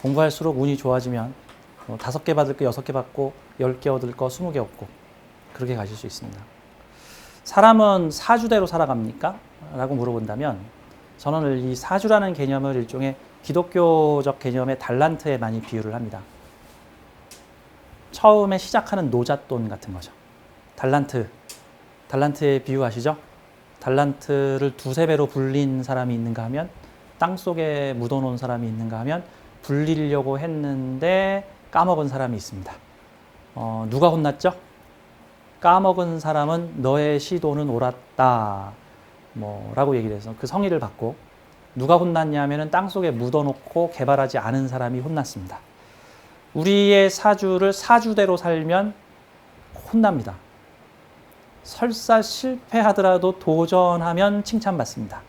공부할수록 운이 좋아지면 5개 받을 거 6개 받고 10개 얻을 거 20개 얻고 그렇게 가실 수 있습니다. 사람은 사주대로 살아갑니까? 라고 물어본다면 저는 이 사주라는 개념을 일종의 기독교적 개념의 달란트에 많이 비유를 합니다. 처음에 시작하는 노잣돈 같은 거죠. 달란트에 비유하시죠? 달란트를 2~3배로 불린 사람이 있는가 하면 땅속에 묻어놓은 사람이 있는가 하면 불리려고 했는데 까먹은 사람이 있습니다. 누가 혼났죠? 까먹은 사람은 너의 시도는 옳았다 라고 얘기를 해서 그 성의를 받고, 누가 혼났냐 하면은 땅속에 묻어놓고 개발하지 않은 사람이 혼났습니다. 우리의 사주를 사주대로 살면 혼납니다. 설사 실패하더라도 도전하면 칭찬받습니다.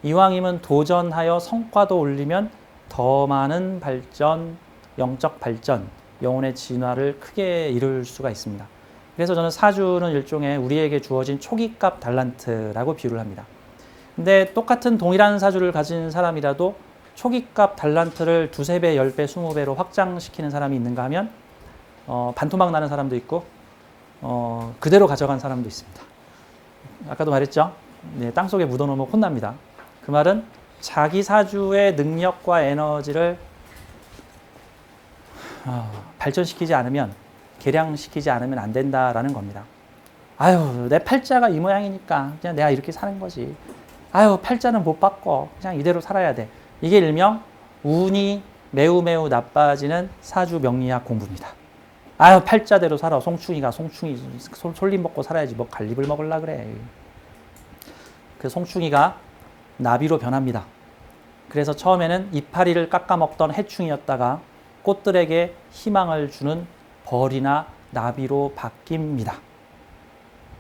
이왕이면 도전하여 성과도 올리면 더 많은 발전, 영적 발전, 영혼의 진화를 크게 이룰 수가 있습니다. 그래서 저는 사주는 일종의 우리에게 주어진 초기값 달란트라고 비유를 합니다. 근데 똑같은 동일한 사주를 가진 사람이라도 초기값 달란트를 2~3배, 10배, 20배로 확장시키는 사람이 있는가 하면 반토막 나는 사람도 있고 그대로 가져간 사람도 있습니다. 아까도 말했죠? 네, 땅속에 묻어놓으면 혼납니다. 그 말은 자기 사주의 능력과 에너지를 발전시키지 않으면, 개량시키지 않으면 안 된다라는 겁니다. 아유, 내 팔자가 이 모양이니까 그냥 내가 이렇게 사는 거지. 아유, 팔자는 못 바꿔. 그냥 이대로 살아야 돼. 이게 일명 운이 매우 나빠지는 사주 명리학 공부입니다. 아유, 팔자대로 살아. 송충이 솔잎 먹고 살아야지 뭐 갈잎을 먹으려 그래. 그 송충이가 나비로 변합니다. 그래서 처음에는 이파리를 깎아먹던 해충이었다가 꽃들에게 희망을 주는 벌이나 나비로 바뀝니다.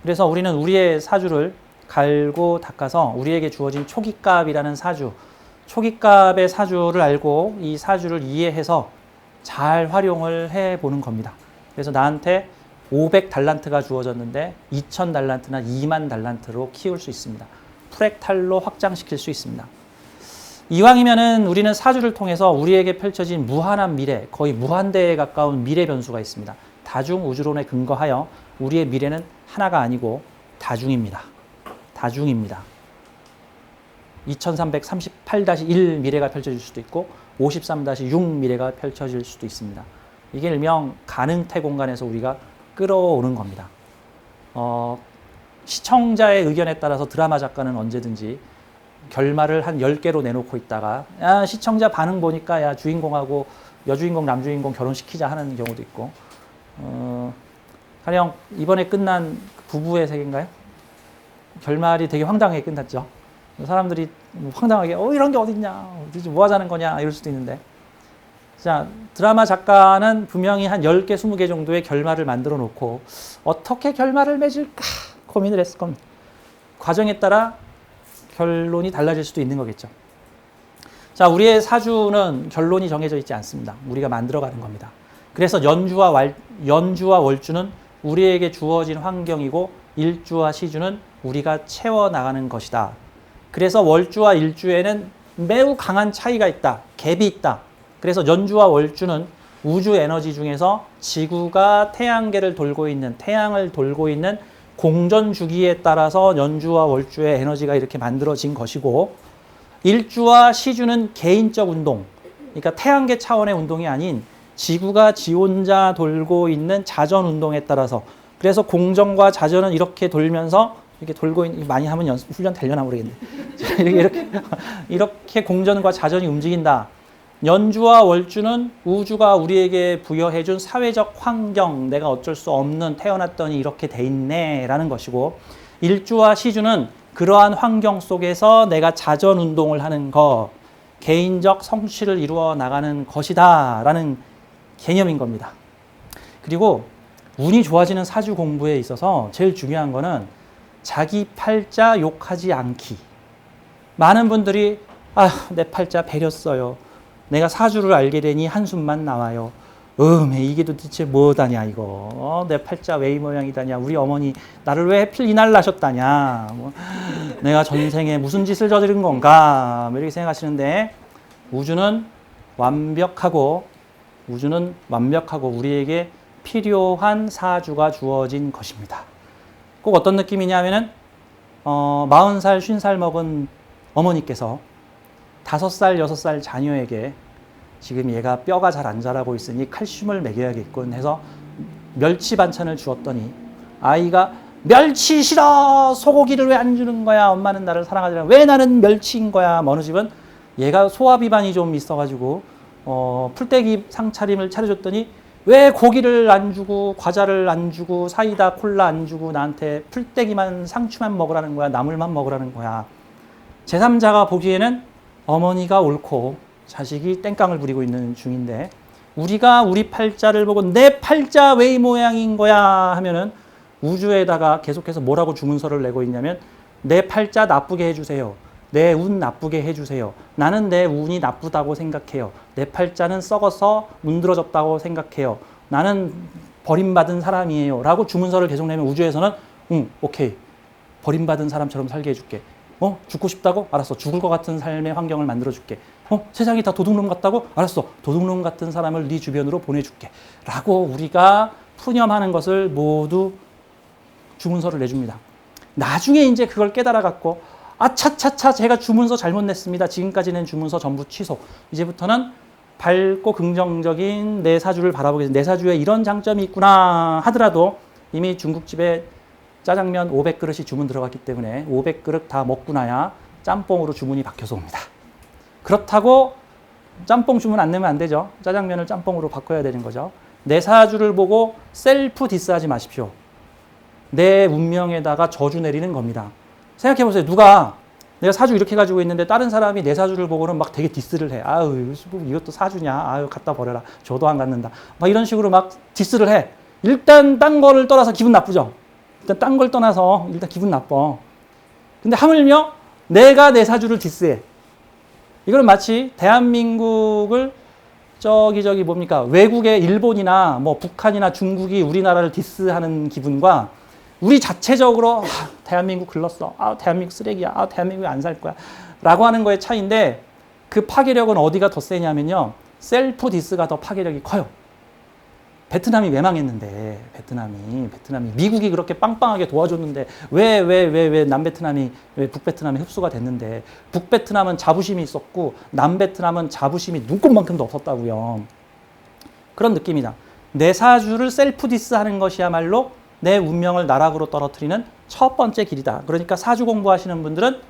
그래서 우리는 우리의 사주를 갈고 닦아서 우리에게 주어진 초기값이라는 사주, 초기값의 사주를 알고 이 사주를 이해해서 잘 활용을 해보는 겁니다. 그래서 나한테 500달란트가 주어졌는데 2000달란트나 2만 달란트로 키울 수 있습니다. 프랙탈로 확장시킬 수 있습니다. 이왕이면은 우리는 사주를 통해서 우리에게 펼쳐진 무한한 미래, 거의 무한대에 가까운 미래 변수가 있습니다. 다중 우주론에 근거하여 우리의 미래는 하나가 아니고 다중입니다. 2338-1 미래가 펼쳐질 수도 있고 53-6 미래가 펼쳐질 수도 있습니다. 이게 일명 가능태 공간에서 우리가 끌어오는 겁니다. 시청자의 의견에 따라서 드라마 작가는 언제든지 결말을 한 10개로 내놓고 있다가 시청자 반응 보니까 주인공하고 여주인공 남주인공 결혼시키자 하는 경우도 있고, 가령 이번에 끝난 부부의 세계인가요? 결말이 되게 황당하게 끝났죠. 사람들이 황당하게 이런 게 어딨냐, 뭐 하자는 거냐 이럴 수도 있는데, 자, 드라마 작가는 분명히 한 10개, 20개 정도의 결말을 만들어 놓고 어떻게 결말을 맺을까 고민을 했을 겁니다. 과정에 따라 결론이 달라질 수도 있는 거겠죠. 자, 우리의 사주는 결론이 정해져 있지 않습니다. 우리가 만들어가는 겁니다. 그래서 연주와 월주는 우리에게 주어진 환경이고 일주와 시주는 우리가 채워나가는 것이다. 그래서 월주와 일주에는 매우 강한 차이가 있다. 갭이 있다. 그래서 연주와 월주는 우주 에너지 중에서 지구가 태양계를 돌고 있는, 태양을 돌고 있는 공전 주기에 따라서 연주와 월주의 에너지가 이렇게 만들어진 것이고, 일주와 시주는 개인적 운동, 그러니까 태양계 차원의 운동이 아닌 지구가 지 혼자 돌고 있는 자전 운동에 따라서, 그래서 공전과 자전은 이렇게 돌면서 이렇게 돌고 있는, 많이 하면 훈련 되려나 모르겠네. 이렇게 공전과 자전이 움직인다. 연주와 월주는 우주가 우리에게 부여해준 사회적 환경, 내가 어쩔 수 없는, 태어났더니 이렇게 돼 있네 라는 것이고, 일주와 시주는 그러한 환경 속에서 내가 자전 운동을 하는 것, 개인적 성취를 이루어 나가는 것이다 라는 개념인 겁니다. 그리고 운이 좋아지는 사주 공부에 있어서 제일 중요한 거는 자기 팔자 욕하지 않기. 많은 분들이 내 팔자 배렸어요. 내가 사주를 알게 되니 한숨만 나와요. 이게 도대체 뭐다냐 이거. 내 팔자 왜 이 모양이다냐. 우리 어머니 나를 왜 하필 이날 낳으셨다냐. 뭐, 내가 전생에 무슨 짓을 저지른 건가. 뭐 이렇게 생각하시는데 우주는 완벽하고 우리에게 필요한 사주가 주어진 것입니다. 꼭 어떤 느낌이냐면은 40살, 50살 먹은 어머니께서 5살, 6살 자녀에게 지금 얘가 뼈가 잘 안 자라고 있으니 칼슘을 먹여야겠군 해서 멸치 반찬을 주었더니 아이가 멸치 싫어! 소고기를 왜 안 주는 거야? 엄마는 나를 사랑하지 않아. 왜 나는 멸치인 거야? 어느 집은 얘가 소화 비만이 좀 있어가지고 풀떼기 상차림을 차려줬더니 왜 고기를 안 주고 과자를 안 주고 사이다 콜라 안 주고 나한테 풀떼기만 상추만 먹으라는 거야. 나물만 먹으라는 거야. 제3자가 보기에는 어머니가 옳고 자식이 땡깡을 부리고 있는 중인데 우리가 우리 팔자를 보고 내 팔자 왜 이 모양인 거야 하면은 우주에다가 계속해서 뭐라고 주문서를 내고 있냐면 내 팔자 나쁘게 해주세요. 내 운 나쁘게 해주세요. 나는 내 운이 나쁘다고 생각해요. 내 팔자는 썩어서 문드러졌다고 생각해요. 나는 버림받은 사람이에요. 라고 주문서를 계속 내면 우주에서는 오케이. 버림받은 사람처럼 살게 해줄게. 죽고 싶다고? 알았어. 죽을 것 같은 삶의 환경을 만들어줄게. 세상이 다 도둑놈 같다고? 알았어. 도둑놈 같은 사람을 네 주변으로 보내줄게. 라고 우리가 푸념하는 것을 모두 주문서를 내줍니다. 나중에 이제 그걸 깨달아갖고 아차차차 제가 주문서 잘못 냈습니다. 지금까지 낸 주문서 전부 취소. 이제부터는 밝고 긍정적인 내 사주를 바라보겠습니다. 내 사주에 이런 장점이 있구나 하더라도 이미 중국집에 짜장면 500그릇이 주문 들어갔기 때문에 500그릇 다 먹고 나야 짬뽕으로 주문이 바뀌어서 옵니다. 그렇다고 짬뽕 주문 안 내면 안 되죠. 짜장면을 짬뽕으로 바꿔야 되는 거죠. 내 사주를 보고 셀프 디스하지 마십시오. 내 운명에다가 저주 내리는 겁니다. 생각해 보세요. 누가 내가 사주 이렇게 가지고 있는데 다른 사람이 내 사주를 보고는 막 되게 디스를 해. 아유, 이것도 사주냐? 아유, 갖다 버려라. 저도 안 갖는다. 막 이런 식으로 막 디스를 해. 일단 딴 거를 떠나서 기분 나쁘죠. 일단 딴 걸 떠나서 일단 기분 나빠. 근데 하물며 내가 내 사주를 디스해. 이거는 마치 대한민국을 저기 뭡니까? 외국의 일본이나 뭐 북한이나 중국이 우리나라를 디스하는 기분과 우리 자체적으로 대한민국 글렀어. 대한민국 쓰레기야. 대한민국에 안 살 거야. 라고 하는 거의 차이인데 그 파괴력은 어디가 더 세냐면요. 셀프 디스가 더 파괴력이 커요. 베트남이 왜 망했는데 베트남이 미국이 그렇게 빵빵하게 도와줬는데 왜 남베트남이 왜 북베트남이 흡수가 됐는데 북베트남은 자부심이 있었고 남베트남은 자부심이 눈꼽만큼도 없었다고요. 그런 느낌이다. 내 사주를 셀프 디스하는 것이야말로 내 운명을 나락으로 떨어뜨리는 첫 번째 길이다. 그러니까 사주 공부하시는 분들은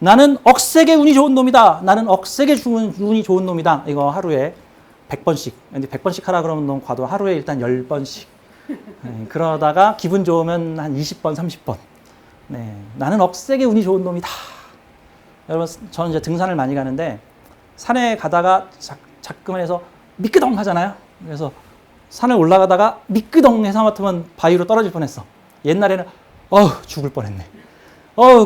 나는 억세게 운이 좋은 놈이다. 나는 억세게 운이 좋은 놈이다. 이거 하루에 100번씩. 근데 100번씩 하라 그러면 너무 과도. 하루에 일단 10번씩. 네, 그러다가 기분 좋으면 한 20번, 30번. 네, 나는 억세게 운이 좋은 놈이다. 여러분, 저는 이제 등산을 많이 가는데 산에 가다가 자꾸만 해서 미끄덩 하잖아요. 그래서 산을 올라가다가 미끄덩 해서 하마터면 바위로 떨어질 뻔했어. 옛날에는 죽을 뻔했네.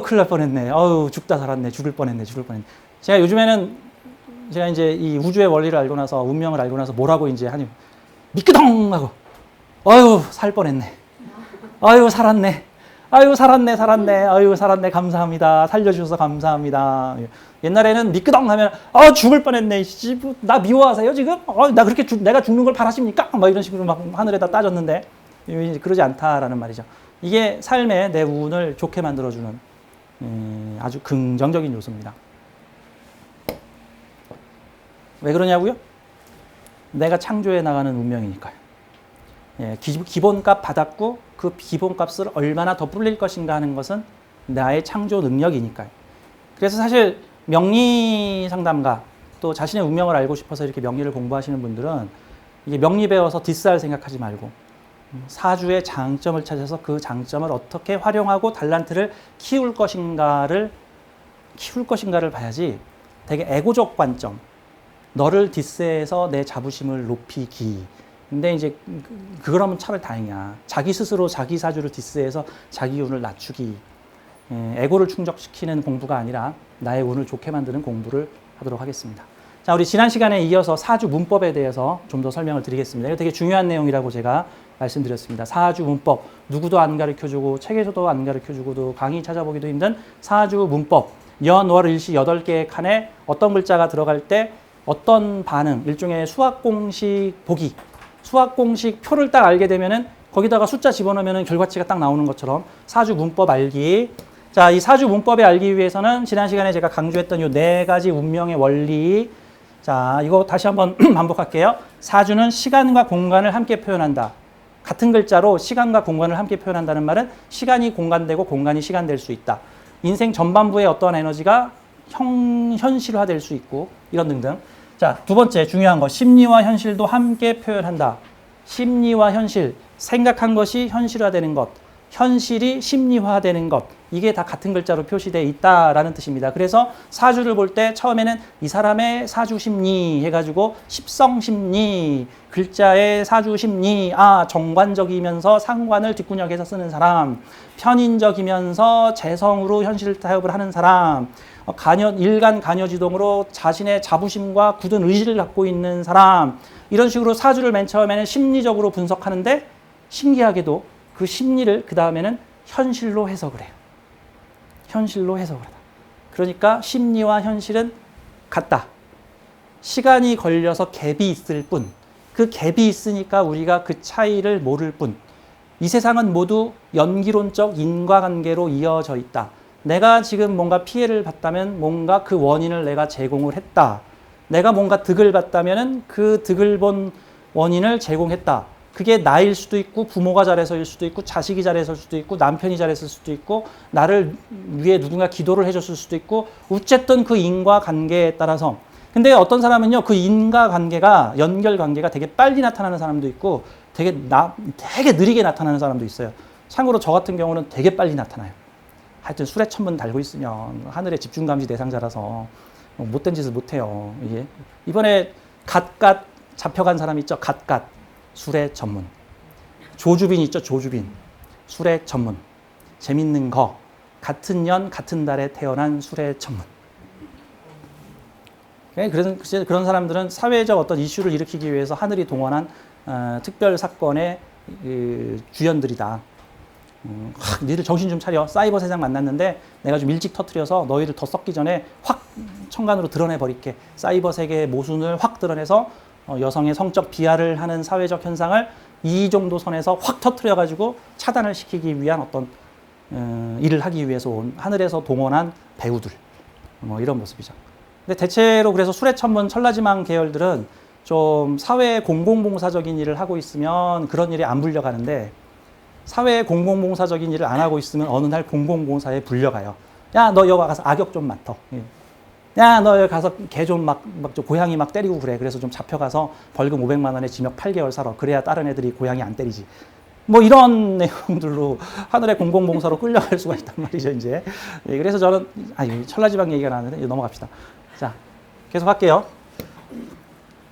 큰일 날 뻔했네. 죽다 살았네. 죽을 뻔했네. 제가 요즘에는 제가 이제 이 우주의 원리를 알고 나서 운명을 알고 나서 뭐라고 이제 하니 미끄덩 하고 살 뻔했네. 살았네. 살았네. 감사합니다. 살려주셔서 감사합니다. 옛날에는 미끄덩 하면 죽을 뻔했네. 나 미워하세요 지금? 나 그렇게 내가 죽는 걸 바라십니까? 막 이런 식으로 막 하늘에다 따졌는데 그러지 않다라는 말이죠. 이게 삶의 내 운을 좋게 만들어주는 아주 긍정적인 요소입니다. 왜 그러냐고요? 내가 창조해 나가는 운명이니까요. 기본값 받았고 그 기본값을 얼마나 더 불릴 것인가 하는 것은 나의 창조 능력이니까요. 그래서 사실 명리 상담가 또 자신의 운명을 알고 싶어서 이렇게 명리를 공부하시는 분들은 이게 명리 배워서 디스할 생각하지 말고 사주의 장점을 찾아서 그 장점을 어떻게 활용하고 달란트를 키울 것인가를 봐야지 되게 에고적 관점, 너를 디스해서 내 자부심을 높이기. 근데 이제 그러면 차라리 다행이야. 자기 스스로 자기 사주를 디스해서 자기 운을 낮추기. 에고를 충족시키는 공부가 아니라 나의 운을 좋게 만드는 공부를 하도록 하겠습니다. 자, 우리 지난 시간에 이어서 사주 문법에 대해서 좀 더 설명을 드리겠습니다. 이거 되게 중요한 내용이라고 제가 말씀드렸습니다. 사주 문법, 누구도 안 가르쳐주고 책에서도 안 가르쳐주고도 강의 찾아보기도 힘든 사주 문법, 연, 월, 일시 8개의 칸에 어떤 글자가 들어갈 때 어떤 반응, 일종의 수학 공식 보기, 수학 공식 표를 딱 알게 되면은 거기다가 숫자 집어넣으면 결과치가 딱 나오는 것처럼 사주 문법 알기. 자, 이 사주 문법에 알기 위해서는 지난 시간에 제가 강조했던 이 4가지 운명의 원리. 자, 이거 다시 한번 반복할게요. 사주는 시간과 공간을 함께 표현한다. 같은 글자로 시간과 공간을 함께 표현한다는 말은 시간이 공간되고 공간이 시간 될 수 있다. 인생 전반부의 어떠한 에너지가 현실화될 수 있고 이런 등등. 자, 두 번째 중요한 거, 심리와 현실도 함께 표현한다. 심리와 현실, 생각한 것이 현실화되는 것, 현실이 심리화되는 것, 이게 다 같은 글자로 표시되어 있다라는 뜻입니다. 그래서 사주를 볼 때 처음에는 이 사람의 사주심리 해가지고 십성심리, 글자의 사주심리, 아, 정관적이면서 상관을 뒷구녕에서 쓰는 사람, 편인적이면서 재성으로 현실 타협을 하는 사람, 일간 간여지동으로 자신의 자부심과 굳은 의지를 갖고 있는 사람, 이런 식으로 사주를 맨 처음에는 심리적으로 분석하는데 신기하게도 그 심리를 그 다음에는 현실로 해석을 해요. 현실로 해석을 하다. 그러니까 심리와 현실은 같다. 시간이 걸려서 갭이 있을 뿐, 그 갭이 있으니까 우리가 그 차이를 모를 뿐, 이 세상은 모두 연기론적 인과관계로 이어져 있다. 내가 지금 뭔가 피해를 봤다면 뭔가 그 원인을 내가 제공을 했다. 내가 뭔가 득을 봤다면 그 득을 본 원인을 제공했다. 그게 나일 수도 있고 부모가 잘해서일 수도 있고 자식이 잘해서일 수도 있고 남편이 잘했을 수도 있고 나를 위해 누군가 기도를 해줬을 수도 있고 어쨌든 그 인과관계에 따라서. 근데 어떤 사람은요, 그 인과관계가, 연결관계가 되게 빨리 나타나는 사람도 있고 되게 느리게 나타나는 사람도 있어요. 참고로 저 같은 경우는 되게 빨리 나타나요. 하여튼 술에 천문 달고 있으면 하늘의 집중감시 대상자라서 못된 짓을 못해요. 이게 이번에 갓갓 잡혀간 사람 있죠. 갓갓 술의 전문. 조주빈 있죠. 조주빈 술의 전문. 재밌는 거, 같은 년 같은 달에 태어난 술의 전문. 그래서 그런 사람들은 사회적 어떤 이슈를 일으키기 위해서 하늘이 동원한 특별 사건의 주연들이다. 니들 정신 좀 차려. 사이버 세상 만났는데 내가 좀 일찍 터뜨려서 너희들 더 썩기 전에 확 천간으로 드러내버릴게. 사이버 세계의 모순을 확 드러내서 여성의 성적 비하를 하는 사회적 현상을 이 정도 선에서 확 터뜨려가지고 차단을 시키기 위한 어떤 일을 하기 위해서 온 하늘에서 동원한 배우들. 뭐 이런 모습이죠. 근데 대체로 그래서 수레천문 천라지망 계열들은 좀 사회 공공봉사적인 일을 하고 있으면 그런 일이 안 불려가는데 사회 공공봉사적인 일을 안 하고 있으면 어느 날 공공봉사에 불려가요. 야, 너 여기 가서 악역 좀 맡어. 야, 너 여기 가서 개 좀 고양이 막 때리고 그래. 그래서 좀 잡혀가서 벌금 500만 원에 징역 8개월 살아. 그래야 다른 애들이 고양이 안 때리지. 뭐 이런 내용들로 하늘의 공공봉사로 끌려갈 수가 있단 말이죠, 이제. 예, 그래서 저는, 천라지방 얘기가 나왔는데 넘어갑시다. 자, 계속 할게요.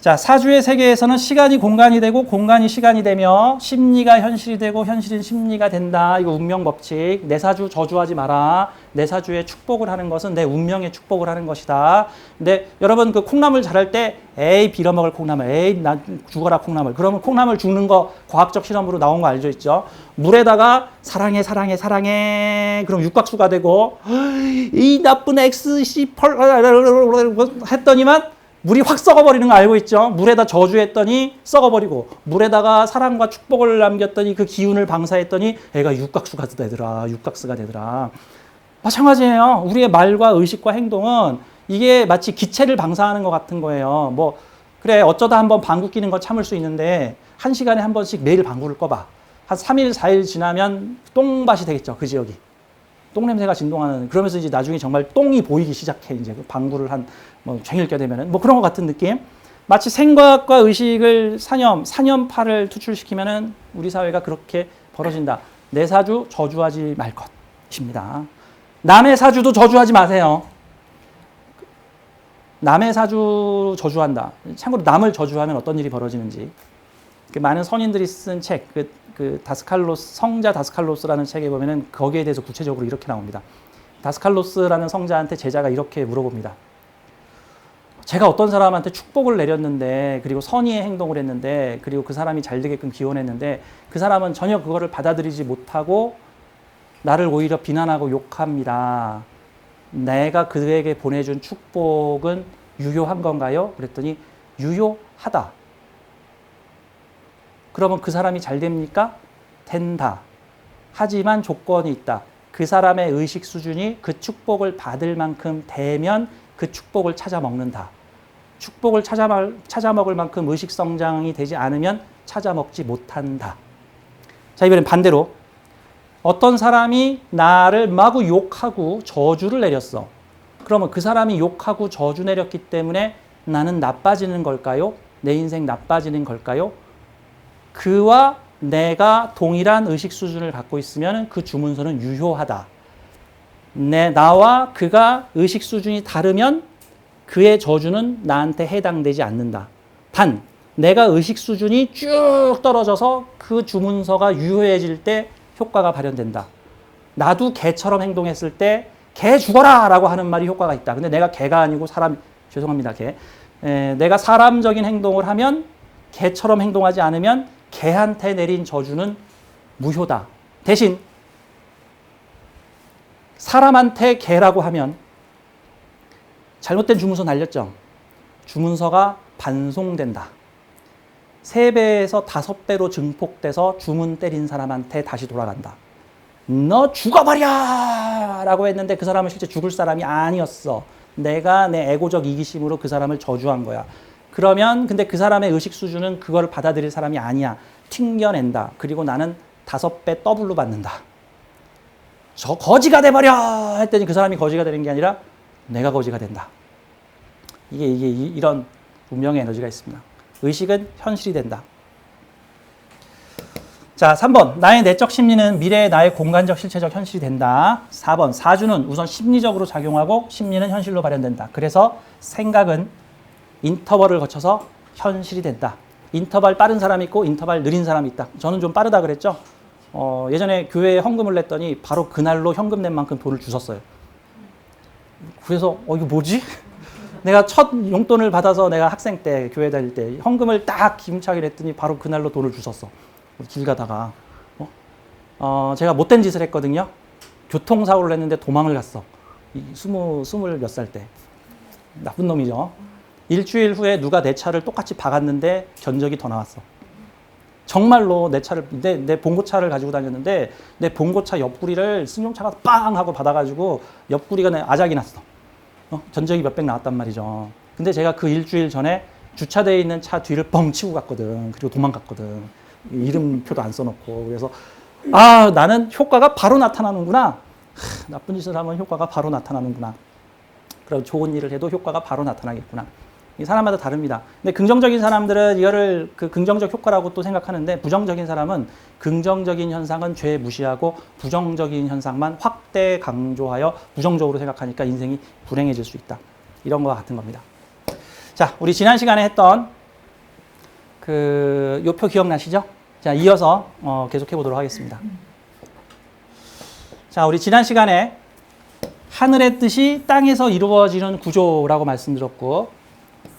자, 사주의 세계에서는 시간이 공간이 되고 공간이 시간이 되며 심리가 현실이 되고 현실은 심리가 된다. 이거 운명 법칙. 내 사주 저주하지 마라. 내 사주에 축복을 하는 것은 내 운명에 축복을 하는 것이다. 근데 여러분 그 콩나물 자랄 때 에이 빌어먹을 콩나물, 에이 나 죽어라 콩나물. 그러면 콩나물 죽는 거 과학적 실험으로 나온 거 알죠, 있죠? 물에다가 사랑해 사랑해 사랑해 그럼 육각수가 되고 이 나쁜 XC8 했더니만 물이 확 썩어버리는 거 알고 있죠? 물에다 저주했더니 썩어버리고 물에다가 사랑과 축복을 남겼더니 그 기운을 방사했더니 애가 육각수가 되더라. 육각수가 되더라. 마찬가지예요. 우리의 말과 의식과 행동은 이게 마치 기체를 방사하는 것 같은 거예요. 뭐 그래 어쩌다 한번 방구 끼는 거 참을 수 있는데 1시간에 한 번씩 매일 방구를 꺼봐. 한 3일 4일 지나면 똥밭이 되겠죠. 그 지역이. 똥냄새가 진동하는. 그러면서 이제 나중에 정말 똥이 보이기 시작해. 이제 방구를 한 종일 껴대면은 뭐 그런 것 같은 느낌. 마치 생각과 의식을 사념파를 투출시키면은 우리 사회가 그렇게 벌어진다. 내 사주 저주하지 말 것입니다. 남의 사주도 저주하지 마세요. 남의 사주 저주한다. 참고로 남을 저주하면 어떤 일이 벌어지는지. 많은 선인들이 쓴 책, 다스칼로스, 성자 다스칼로스라는 책에 보면은 거기에 대해서 구체적으로 이렇게 나옵니다. 다스칼로스라는 성자한테 제자가 이렇게 물어봅니다. 제가 어떤 사람한테 축복을 내렸는데, 그리고 선의의 행동을 했는데, 그리고 그 사람이 잘 되게끔 기원했는데, 그 사람은 전혀 그거를 받아들이지 못하고 나를 오히려 비난하고 욕합니다. 내가 그에게 보내준 축복은 유효한 건가요? 그랬더니 유효하다. 그러면 그 사람이 잘 됩니까? 된다. 하지만 조건이 있다. 그 사람의 의식 수준이 그 축복을 받을 만큼 되면 그 축복을 찾아 먹는다. 축복을 찾아 먹을 만큼 의식 성장이 되지 않으면 찾아 먹지 못한다. 자, 이번엔 반대로 어떤 사람이 나를 마구 욕하고 저주를 내렸어. 그러면 그 사람이 욕하고 저주 내렸기 때문에 나는 나빠지는 걸까요? 내 인생 나빠지는 걸까요? 그와 내가 동일한 의식 수준을 갖고 있으면 그 주문서는 유효하다. 나와 그가 의식 수준이 다르면 그의 저주는 나한테 해당되지 않는다. 단, 내가 의식 수준이 쭉 떨어져서 그 주문서가 유효해질 때 효과가 발현된다. 나도 개처럼 행동했을 때 개 죽어라! 라고 하는 말이 효과가 있다. 근데 내가 개가 아니고 죄송합니다, 개. 내가 사람적인 행동을 하면 개처럼 행동하지 않으면 개한테 내린 저주는 무효다. 대신 사람한테 개라고 하면 잘못된 주문서 날렸죠. 주문서가 반송된다. 3배에서 5배로 증폭돼서 주문 때린 사람한테 다시 돌아간다. 너 죽어버려! 라고 했는데 그 사람은 실제 죽을 사람이 아니었어. 내가 내 에고적 이기심으로 그 사람을 저주한 거야. 그러면 근데 그 사람의 의식 수준은 그걸 받아들일 사람이 아니야. 튕겨낸다. 그리고 나는 5배 더블로 받는다. 저 거지가 돼버려! 했더니 그 사람이 거지가 되는 게 아니라 내가 거지가 된다. 이런 운명의 에너지가 있습니다. 의식은 현실이 된다. 자, 3번. 나의 내적 심리는 미래의 나의 공간적 실체적 현실이 된다. 4번. 사주는 우선 심리적으로 작용하고 심리는 현실로 발현된다. 그래서 생각은 인터벌을 거쳐서 현실이 된다. 인터벌 빠른 사람이 있고 인터벌 느린 사람이 있다. 저는 좀 빠르다 그랬죠? 예전에 교회에 헌금을 냈더니 바로 그날로 현금 낸 만큼 돈을 주셨어요. 그래서 이거 뭐지? 내가 첫 용돈을 받아서 내가 학생 때 교회 다닐 때 현금을 딱 기름차게 냈더니 바로 그날로 돈을 주셨어. 길 가다가 제가 못된 짓을 했거든요. 교통사고를 했는데 도망을 갔어. 20 몇 살 때. 나쁜 놈이죠. 일주일 후에 누가 내 차를 똑같이 박았는데 견적이 더 나왔어. 정말로 내 차를 내 봉고차를 가지고 다녔는데 내 봉고차 옆구리를 승용차가 빵 하고 받아가지고 옆구리가 내 아작이 났어. 견적이 몇백 나왔단 말이죠. 근데 제가 그 일주일 전에 주차되어 있는 차 뒤를 뻥 치고 갔거든. 그리고 도망갔거든. 이름표도 안 써놓고. 그래서 나는 효과가 바로 나타나는구나. 나쁜 짓을 하면 효과가 바로 나타나는구나. 그리고 좋은 일을 해도 효과가 바로 나타나겠구나. 이 사람마다 다릅니다. 근데 긍정적인 사람들은 이거를 그 긍정적 효과라고 또 생각하는데, 부정적인 사람은 긍정적인 현상은 죄 무시하고 부정적인 현상만 확대 강조하여 부정적으로 생각하니까 인생이 불행해질 수 있다. 이런 거와 같은 겁니다. 자, 우리 지난 시간에 했던 요표 기억나시죠? 자, 이어서 계속해 보도록 하겠습니다. 자, 우리 지난 시간에 하늘의 뜻이 땅에서 이루어지는 구조라고 말씀드렸고,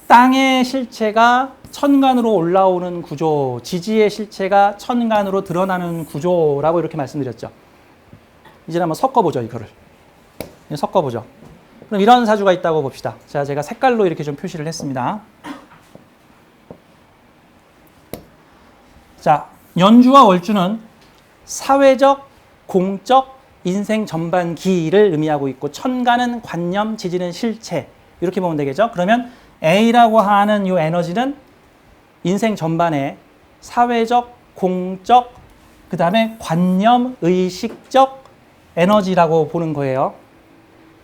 땅의 실체가 천간으로 올라오는 구조, 지지의 실체가 천간으로 드러나는 구조라고 이렇게 말씀드렸죠. 이제 한번 섞어보죠, 이거를. 섞어보죠. 그럼 이런 사주가 있다고 봅시다. 자, 제가 색깔로 이렇게 좀 표시를 했습니다. 자, 연주와 월주는 사회적, 공적, 인생 전반기를 의미하고 있고, 천간은 관념, 지지는 실체. 이렇게 보면 되겠죠? 그러면 A라고 하는 이 에너지는 인생 전반에 사회적, 공적, 그 다음에 관념, 의식적 에너지라고 보는 거예요.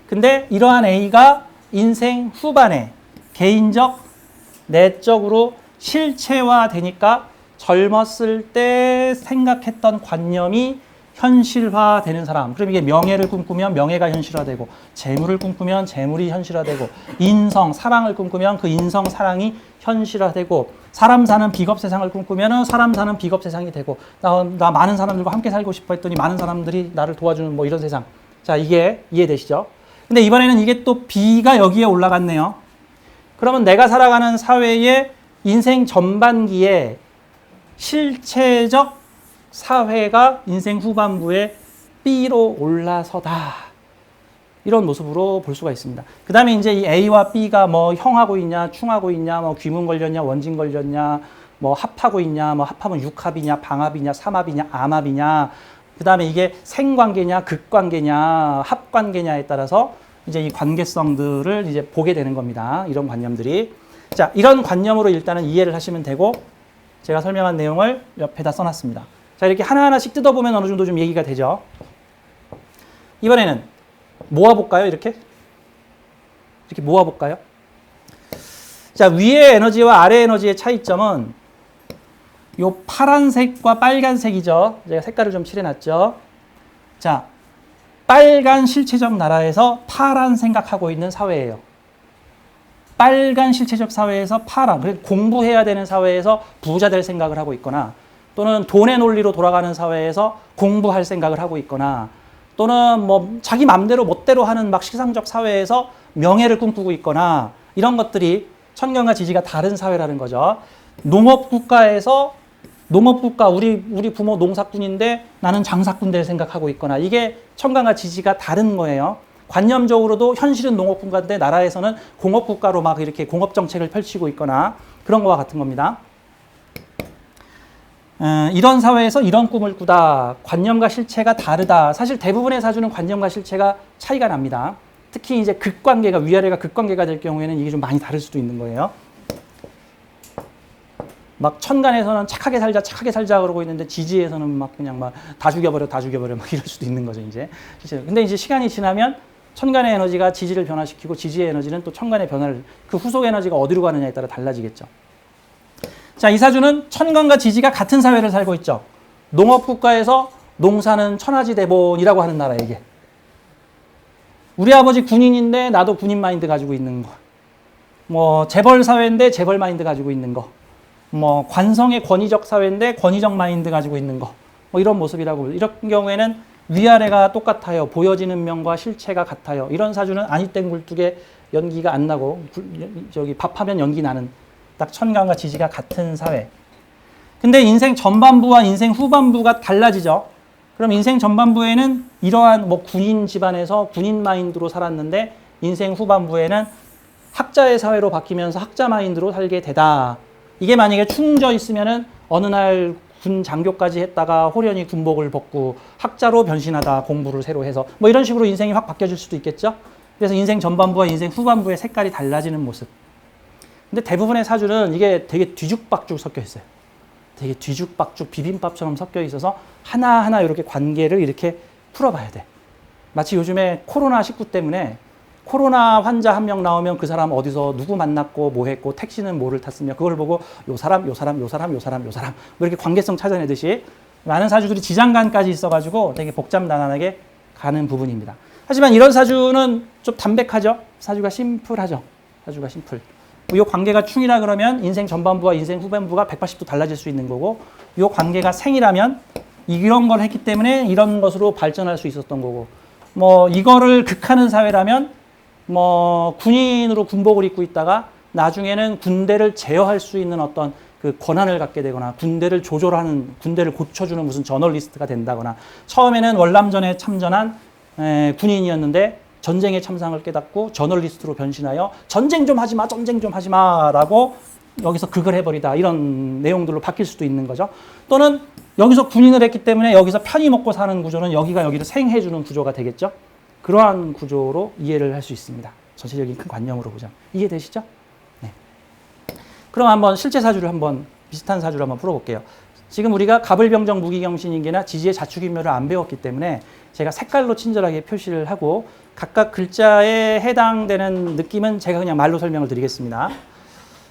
근데 이러한 A가 인생 후반에 개인적, 내적으로 실체화되니까 젊었을 때 생각했던 관념이 현실화되는 사람. 그럼 이게 명예를 꿈꾸면 명예가 현실화되고, 재물을 꿈꾸면 재물이 현실화되고, 인성, 사랑을 꿈꾸면 그 인성, 사랑이 현실화되고, 사람 사는 비겁 세상을 꿈꾸면 사람 사는 비겁 세상이 되고, 나 많은 사람들과 함께 살고 싶어 했더니 많은 사람들이 나를 도와주는 뭐 이런 세상. 자, 이게 이해되시죠? 근데 이번에는 이게 또 B가 여기에 올라갔네요. 그러면 내가 살아가는 사회의 인생 전반기에 실체적 사회가 인생 후반부에 B로 올라서다. 이런 모습으로 볼 수가 있습니다. 그 다음에 이제 이 A와 B가 뭐 형하고 있냐, 충하고 있냐, 뭐 귀문 걸렸냐, 원진 걸렸냐, 뭐 합하고 있냐, 뭐 합하면 육합이냐, 방합이냐, 삼합이냐, 암합이냐, 그 다음에 이게 생관계냐, 극관계냐, 합관계냐에 따라서 이제 이 관계성들을 이제 보게 되는 겁니다. 이런 관념들이. 자, 이런 관념으로 일단은 이해를 하시면 되고, 제가 설명한 내용을 옆에다 써놨습니다. 자, 이렇게 하나하나씩 뜯어보면 어느 정도 좀 얘기가 되죠. 이번에는 모아볼까요? 이렇게 모아볼까요? 자, 위의 에너지와 아래 에너지의 차이점은 요 파란색과 빨간색이죠. 제가 색깔을 좀 칠해놨죠. 자, 빨간 실체적 나라에서 파란 생각하고 있는 사회예요. 빨간 실체적 사회에서 파란, 그래서 공부해야 되는 사회에서 부자 될 생각을 하고 있거나, 또는 돈의 논리로 돌아가는 사회에서 공부할 생각을 하고 있거나, 또는 뭐 자기 맘대로 멋대로 하는 막 시상적 사회에서 명예를 꿈꾸고 있거나, 이런 것들이 천간과 지지가 다른 사회라는 거죠. 농업국가에서 농업국가, 우리 부모 농사꾼인데 나는 장사꾼 될 생각하고 있거나, 이게 천간과 지지가 다른 거예요. 관념적으로도 현실은 농업국가인데 나라에서는 공업국가로 막 이렇게 공업정책을 펼치고 있거나, 그런 거와 같은 겁니다. 이런 사회에서 이런 꿈을 꾸다. 관념과 실체가 다르다. 사실 대부분의 사주는 관념과 실체가 차이가 납니다. 특히 이제 극관계가, 위아래가 극관계가 될 경우에는 이게 좀 많이 다를 수도 있는 거예요. 막 천간에서는 착하게 살자 그러고 있는데 지지에서는 막 그냥 막 다 죽여버려 막 이럴 수도 있는 거죠, 이제. 근데 이제 시간이 지나면 천간의 에너지가 지지를 변화시키고 지지의 에너지는 또 천간의 변화를, 그 후속 에너지가 어디로 가느냐에 따라 달라지겠죠. 자, 이 사주는 천간과 지지가 같은 사회를 살고 있죠. 농업국가에서 농사는 천하지대본이라고 하는 나라, 이게. 우리 아버지 군인인데 나도 군인 마인드 가지고 있는 거. 뭐 재벌 사회인데 재벌 마인드 가지고 있는 거. 뭐 관성의 권위적 사회인데 권위적 마인드 가지고 있는 거. 뭐 이런 모습이라고. 이런 경우에는 위아래가 똑같아요. 보여지는 면과 실체가 같아요. 이런 사주는 아니땡 굴뚝에 연기가 안 나고, 저기 밥하면 연기 나는, 딱 천간과 지지가 같은 사회. 근데 인생 전반부와 인생 후반부가 달라지죠. 그럼 인생 전반부에는 이러한 뭐 군인 집안에서 군인 마인드로 살았는데, 인생 후반부에는 학자의 사회로 바뀌면서 학자 마인드로 살게 되다. 이게 만약에 충져 있으면은 어느 날 군 장교까지 했다가 호련히 군복을 벗고 학자로 변신하다, 공부를 새로 해서 뭐 이런 식으로 인생이 확 바뀌어질 수도 있겠죠. 그래서 인생 전반부와 인생 후반부의 색깔이 달라지는 모습. 근데 대부분의 사주는 이게 되게 뒤죽박죽 섞여 있어요. 되게 뒤죽박죽 비빔밥처럼 섞여 있어서 하나하나 이렇게 관계를 이렇게 풀어봐야 돼. 마치 요즘에 코로나19 때문에 코로나 환자 한 명 나오면 그 사람 어디서 누구 만났고 뭐 했고 택시는 뭐를 탔으며, 그걸 보고 요 사람 뭐 이렇게 관계성 찾아내듯이 많은 사주들이 지장간까지 있어가지고 되게 복잡난안하게 가는 부분입니다. 하지만 이런 사주는 좀 담백하죠. 사주가 심플하죠. 사주가 심플. 이 관계가 충이라 그러면 인생 전반부와 인생 후반부가 180도 달라질 수 있는 거고, 이 관계가 생이라면 이런 걸 했기 때문에 이런 것으로 발전할 수 있었던 거고, 뭐 이거를 극하는 사회라면 뭐 군인으로 군복을 입고 있다가 나중에는 군대를 제어할 수 있는 어떤 그 권한을 갖게 되거나, 군대를 조절하는, 군대를 고쳐주는 무슨 저널리스트가 된다거나, 처음에는 월남전에 참전한 군인이었는데 전쟁의 참상을 깨닫고 저널리스트로 변신하여 전쟁 좀 하지 마 라고 여기서 극을 해버리다, 이런 내용들로 바뀔 수도 있는 거죠. 또는 여기서 군인을 했기 때문에 여기서 편히 먹고 사는 구조는 여기가 여기를 생해주는 구조가 되겠죠. 그러한 구조로 이해를 할 수 있습니다. 전체적인 큰 관념으로 보자. 이해되시죠? 네. 그럼 한번 실제 사주를 한번, 비슷한 사주를 한번 풀어볼게요. 지금 우리가 갑을병정 무기경신인계나 지지의 자축인묘를 안 배웠기 때문에 제가 색깔로 친절하게 표시를 하고 각각 글자에 해당되는 느낌은 제가 그냥 말로 설명을 드리겠습니다.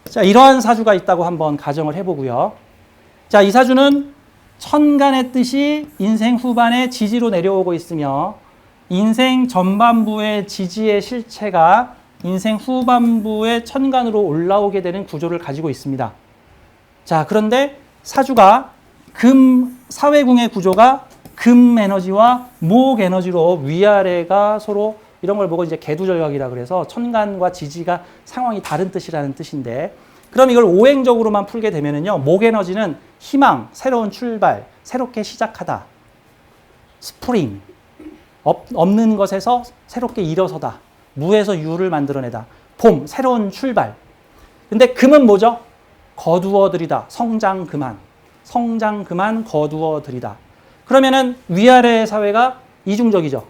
자, 이러한 사주가 있다고 한번 가정을 해보고요. 자, 이 사주는 천간의 뜻이 인생 후반에 지지로 내려오고 있으며, 인생 전반부의 지지의 실체가 인생 후반부의 천간으로 올라오게 되는 구조를 가지고 있습니다. 자, 그런데 사주가 사회궁의 구조가 금 에너지와 목 에너지로 위아래가 서로 이런 걸 보고 이제 개두절각이라 그래서 천간과 지지가 상황이 다른 뜻이라는 뜻인데, 그럼 이걸 오행적으로만 풀게 되면은요, 목 에너지는 희망, 새로운 출발, 새롭게 시작하다, 스프링, 없는 것에서 새롭게 일어서다, 무에서 유를 만들어내다, 봄, 새로운 출발. 근데 금은 뭐죠? 거두어들이다, 성장 그만, 성장 그만, 거두어들이다. 그러면은 위아래 사회가 이중적이죠.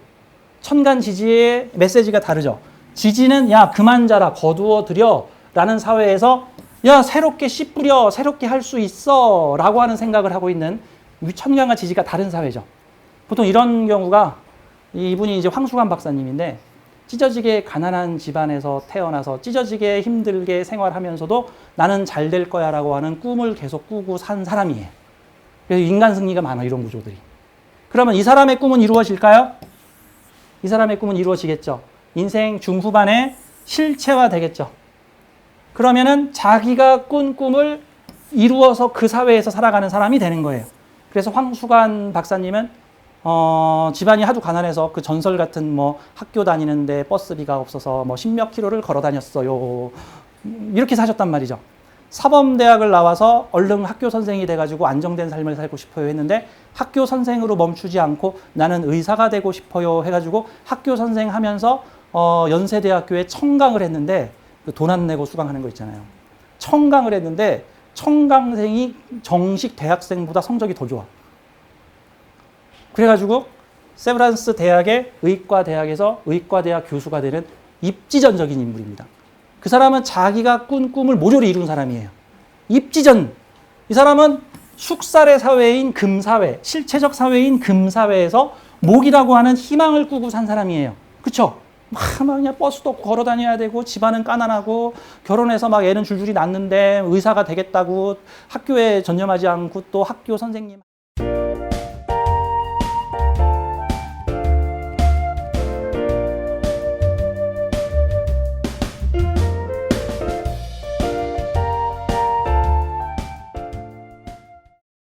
천간 지지의 메시지가 다르죠. 지지는 야 그만 자라, 거두어들여 라는 사회에서 야 새롭게 씨 뿌려, 새롭게 할 수 있어 라고 하는 생각을 하고 있는, 천간과 지지가 다른 사회죠. 보통 이런 경우가, 이분이 이제 황수관 박사님인데 찢어지게 가난한 집안에서 태어나서 찢어지게 힘들게 생활하면서도 나는 잘 될 거야 라고 하는 꿈을 계속 꾸고 산 사람이에요. 그래서 인간 승리가 많아, 이런 구조들이. 그러면 이 사람의 꿈은 이루어질까요? 이 사람의 꿈은 이루어지겠죠. 인생 중후반에 실체화 되겠죠. 그러면은 자기가 꾼 꿈을 이루어서 그 사회에서 살아가는 사람이 되는 거예요. 그래서 황수관 박사님은 집안이 하도 가난해서 그 전설 같은 뭐 학교 다니는데 버스비가 없어서 뭐 십몇 킬로를 걸어 다녔어요. 이렇게 사셨단 말이죠. 사범대학을 나와서 얼른 학교 선생이 돼가지고 안정된 삶을 살고 싶어요 했는데, 학교 선생으로 멈추지 않고 나는 의사가 되고 싶어요 해가지고 학교 선생 하면서 연세대학교에 청강을 했는데, 돈 안 내고 수강하는 거 있잖아요. 청강을 했는데 청강생이 정식 대학생보다 성적이 더 좋아. 그래가지고 세브란스 대학의 의과대학에서 의과대학 교수가 되는 입지전적인 인물입니다. 그 사람은 자기가 꾼 꿈을 모조리 이룬 사람이에요. 입지전. 이 사람은 숙살의 사회인 금사회, 실체적 사회인 금사회에서 목이라고 하는 희망을 꾸고 산 사람이에요. 그쵸? 막 그냥 버스도 없고 걸어 다녀야 되고, 집안은 가난하고, 결혼해서 막 애는 줄줄이 낳는데 의사가 되겠다고 학교에 전념하지 않고 또 학교 선생님